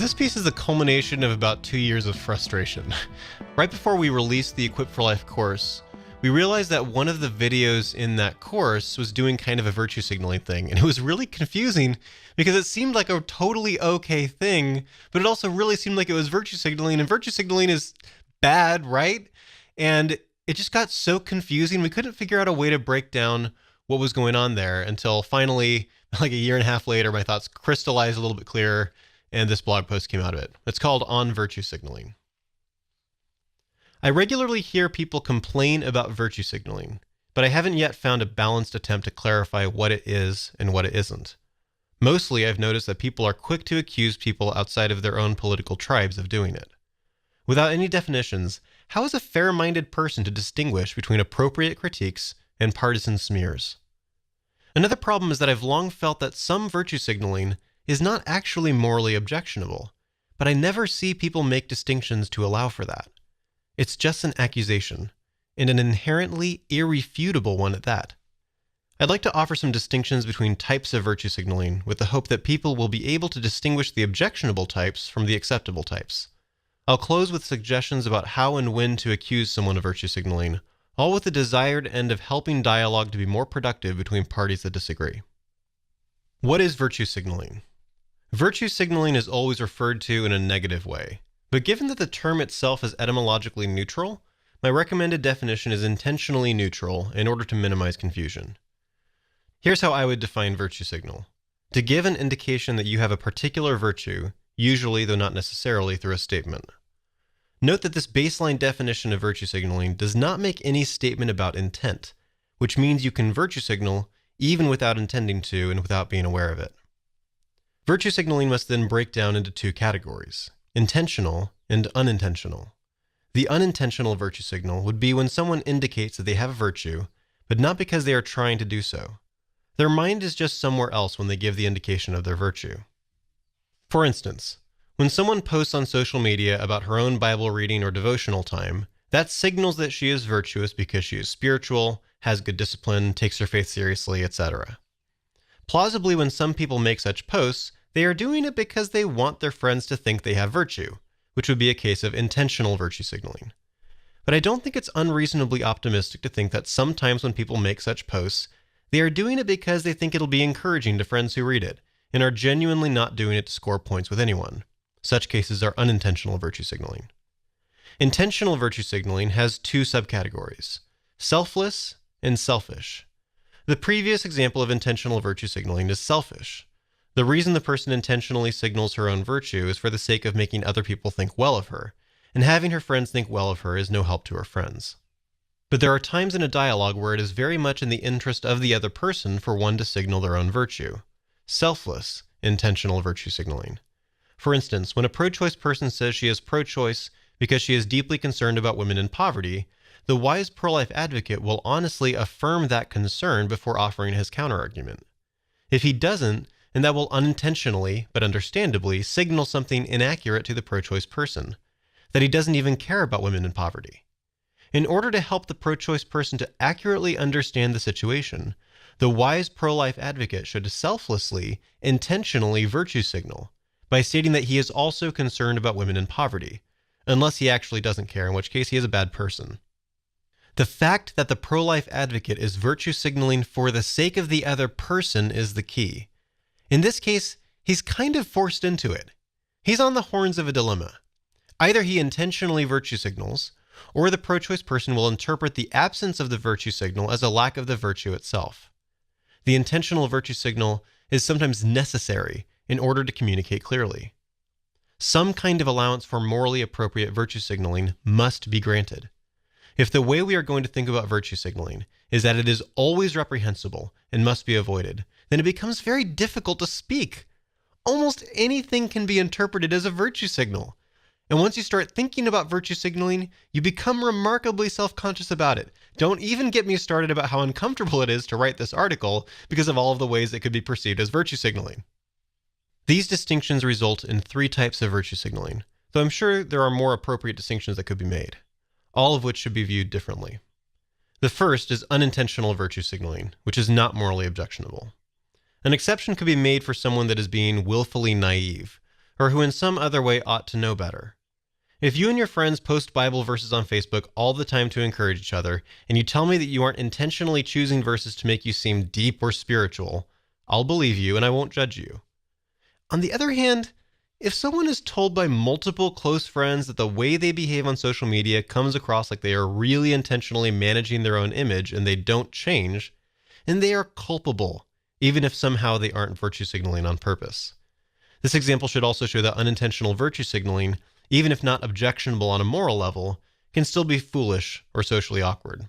This piece is the culmination of about 2 years of frustration. Right before we released the Equip for Life course, we realized that one of the videos in that course was doing kind of a virtue signaling thing, and it was really confusing because it seemed like a totally okay thing, but it also really seemed like it was virtue signaling, and virtue signaling is bad, right? And it just got so confusing, we couldn't figure out a way to break down what was going on there until finally, like a year and a half later, my thoughts crystallized a little bit clearer, and this blog post came out of it. It's called On Virtue Signaling. I regularly hear people complain about virtue signaling, but I haven't yet found a balanced attempt to clarify what it is and what it isn't. Mostly, I've noticed that people are quick to accuse people outside of their own political tribes of doing it. Without any definitions, how is a fair-minded person to distinguish between appropriate critiques and partisan smears? Another problem is that I've long felt that some virtue signaling is not actually morally objectionable, but I never see people make distinctions to allow for that. It's just an accusation, and an inherently irrefutable one at that. I'd like to offer some distinctions between types of virtue signaling with the hope that people will be able to distinguish the objectionable types from the acceptable types. I'll close with suggestions about how and when to accuse someone of virtue signaling, all with the desired end of helping dialogue to be more productive between parties that disagree. What is virtue signaling? Virtue signaling is always referred to in a negative way, but given that the term itself is etymologically neutral, my recommended definition is intentionally neutral in order to minimize confusion. Here's how I would define virtue signal. To give an indication that you have a particular virtue, usually though not necessarily through a statement. Note that this baseline definition of virtue signaling does not make any statement about intent, which means you can virtue signal even without intending to and without being aware of it. Virtue signaling must then break down into two categories, intentional and unintentional. The unintentional virtue signal would be when someone indicates that they have a virtue, but not because they are trying to do so. Their mind is just somewhere else when they give the indication of their virtue. For instance, when someone posts on social media about her own Bible reading or devotional time, that signals that she is virtuous because she is spiritual, has good discipline, takes her faith seriously, etc. Plausibly, when some people make such posts, they are doing it because they want their friends to think they have virtue, which would be a case of intentional virtue signaling. But I don't think it's unreasonably optimistic to think that sometimes when people make such posts, they are doing it because they think it'll be encouraging to friends who read it, and are genuinely not doing it to score points with anyone. Such cases are unintentional virtue signaling. Intentional virtue signaling has two subcategories, selfless and selfish. The previous example of intentional virtue signaling is selfish. The reason the person intentionally signals her own virtue is for the sake of making other people think well of her, and having her friends think well of her is no help to her friends. But there are times in a dialogue where it is very much in the interest of the other person for one to signal their own virtue. Selfless, intentional virtue signaling. For instance, when a pro-choice person says she is pro-choice because she is deeply concerned about women in poverty, the wise pro-life advocate will honestly affirm that concern before offering his counterargument. If he doesn't, then that will unintentionally, but understandably, signal something inaccurate to the pro-choice person, that he doesn't even care about women in poverty. In order to help the pro-choice person to accurately understand the situation, the wise pro-life advocate should selflessly, intentionally virtue signal by stating that he is also concerned about women in poverty, unless he actually doesn't care, in which case he is a bad person. The fact that the pro-life advocate is virtue signaling for the sake of the other person is the key. In this case, he's kind of forced into it. He's on the horns of a dilemma. Either he intentionally virtue signals, or the pro-choice person will interpret the absence of the virtue signal as a lack of the virtue itself. The intentional virtue signal is sometimes necessary in order to communicate clearly. Some kind of allowance for morally appropriate virtue signaling must be granted. If the way we are going to think about virtue signaling is that it is always reprehensible and must be avoided, then it becomes very difficult to speak. Almost anything can be interpreted as a virtue signal. And once you start thinking about virtue signaling, you become remarkably self-conscious about it. Don't even get me started about how uncomfortable it is to write this article because of all of the ways it could be perceived as virtue signaling. These distinctions result in three types of virtue signaling, though I'm sure there are more appropriate distinctions that could be made, all of which should be viewed differently. The first is unintentional virtue signaling, which is not morally objectionable. An exception could be made for someone that is being willfully naive, or who in some other way ought to know better. If you and your friends post Bible verses on Facebook all the time to encourage each other, and you tell me that you aren't intentionally choosing verses to make you seem deep or spiritual, I'll believe you and I won't judge you. On the other hand, if someone is told by multiple close friends that the way they behave on social media comes across like they are really intentionally managing their own image and they don't change, then they are culpable, even if somehow they aren't virtue signaling on purpose. This example should also show that unintentional virtue signaling, even if not objectionable on a moral level, can still be foolish or socially awkward.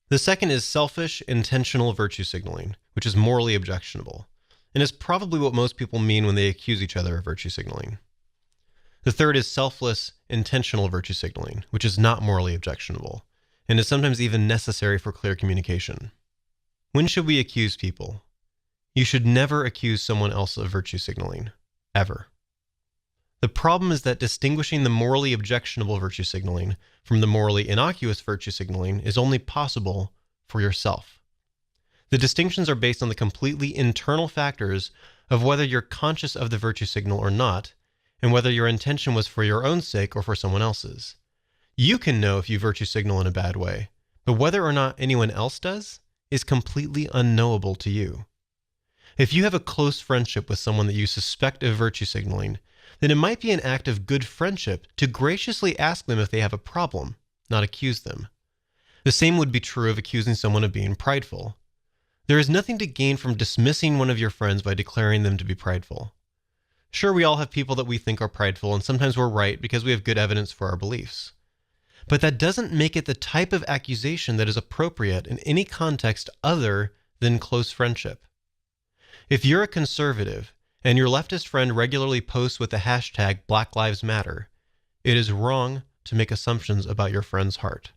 The second is selfish, intentional virtue signaling, which is morally objectionable, and is probably what most people mean when they accuse each other of virtue signaling. The third is selfless, intentional virtue signaling, which is not morally objectionable, and is sometimes even necessary for clear communication. When should we accuse people? You should never accuse someone else of virtue signaling, ever. The problem is that distinguishing the morally objectionable virtue signaling from the morally innocuous virtue signaling is only possible for yourself. The distinctions are based on the completely internal factors of whether you're conscious of the virtue signal or not, and whether your intention was for your own sake or for someone else's. You can know if you virtue signal in a bad way, but whether or not anyone else does is completely unknowable to you. If you have a close friendship with someone that you suspect of virtue signaling, then it might be an act of good friendship to graciously ask them if they have a problem, not accuse them. The same would be true of accusing someone of being prideful. There is nothing to gain from dismissing one of your friends by declaring them to be prideful. Sure, we all have people that we think are prideful, and sometimes we're right because we have good evidence for our beliefs. But that doesn't make it the type of accusation that is appropriate in any context other than close friendship. If you're a conservative, and your leftist friend regularly posts with the hashtag Black Lives Matter, it is wrong to make assumptions about your friend's heart.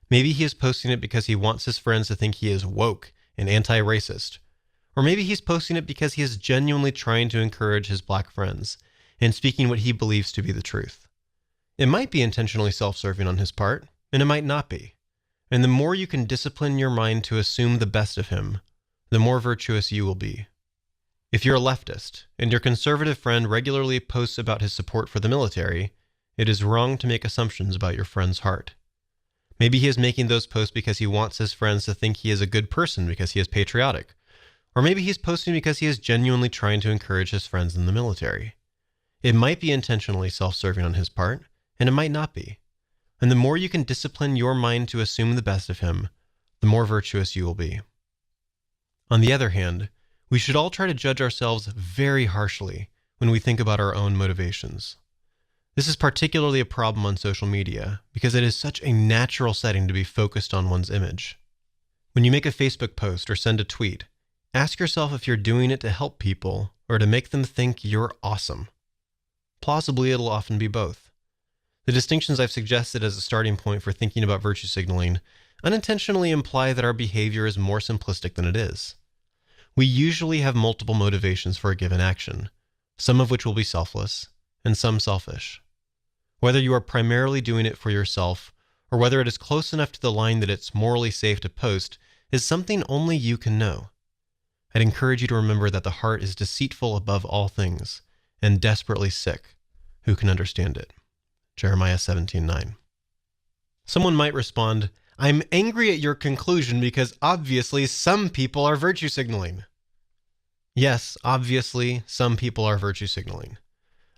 Maybe he is posting it because he wants his friends to think he is woke and anti-racist, or maybe he's posting it because he is genuinely trying to encourage his black friends and speaking what he believes to be the truth. It might be intentionally self-serving on his part, and it might not be. And the more you can discipline your mind to assume the best of him, the more virtuous you will be. If you're a leftist, and your conservative friend regularly posts about his support for the military, it is wrong to make assumptions about your friend's heart. Maybe he is making those posts because he wants his friends to think he is a good person because he is patriotic. Or maybe he's posting because he is genuinely trying to encourage his friends in the military. It might be intentionally self-serving on his part, and it might not be. And the more you can discipline your mind to assume the best of him, the more virtuous you will be. On the other hand, we should all try to judge ourselves very harshly when we think about our own motivations. This is particularly a problem on social media because it is such a natural setting to be focused on one's image. When you make a Facebook post or send a tweet, ask yourself if you're doing it to help people or to make them think you're awesome. Plausibly, it'll often be both. The distinctions I've suggested as a starting point for thinking about virtue signaling unintentionally imply that our behavior is more simplistic than it is. We usually have multiple motivations for a given action, some of which will be selfless and some selfish. Whether you are primarily doing it for yourself or whether it is close enough to the line that it's morally safe to post is something only you can know. I'd encourage you to remember that the heart is deceitful above all things and desperately sick. Who can understand it? Jeremiah 17:9. Someone might respond, I'm angry at your conclusion because obviously some people are virtue signaling. Yes, obviously some people are virtue signaling.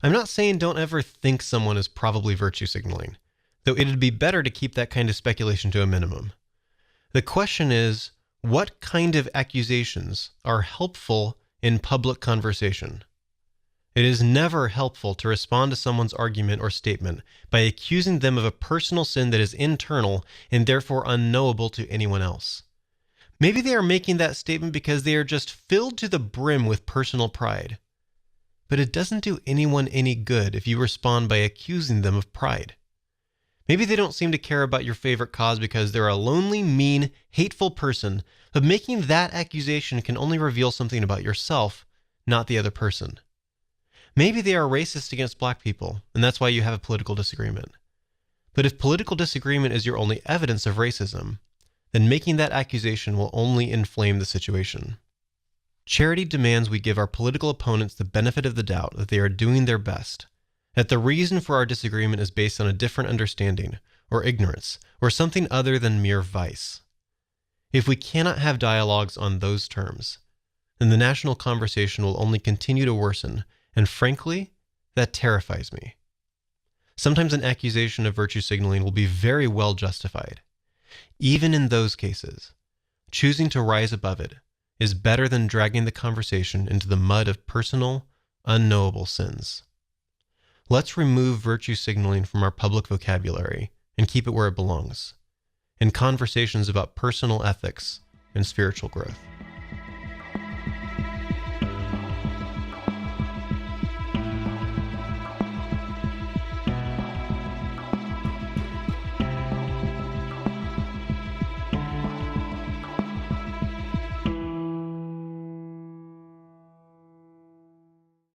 I'm not saying don't ever think someone is probably virtue signaling, though it'd be better to keep that kind of speculation to a minimum. The question is, what kind of accusations are helpful in public conversation? It is never helpful to respond to someone's argument or statement by accusing them of a personal sin that is internal and therefore unknowable to anyone else. Maybe they are making that statement because they are just filled to the brim with personal pride. But it doesn't do anyone any good if you respond by accusing them of pride. Maybe they don't seem to care about your favorite cause because they're a lonely, mean, hateful person, but making that accusation can only reveal something about yourself, not the other person. Maybe they are racist against black people, and that's why you have a political disagreement. But if political disagreement is your only evidence of racism, then making that accusation will only inflame the situation. Charity demands we give our political opponents the benefit of the doubt that they are doing their best, that the reason for our disagreement is based on a different understanding, or ignorance, or something other than mere vice. If we cannot have dialogues on those terms, then the national conversation will only continue to worsen, and frankly, that terrifies me. Sometimes an accusation of virtue signaling will be very well justified. Even in those cases, choosing to rise above it is better than dragging the conversation into the mud of personal, unknowable sins. Let's remove virtue signaling from our public vocabulary and keep it where it belongs, in conversations about personal ethics and spiritual growth.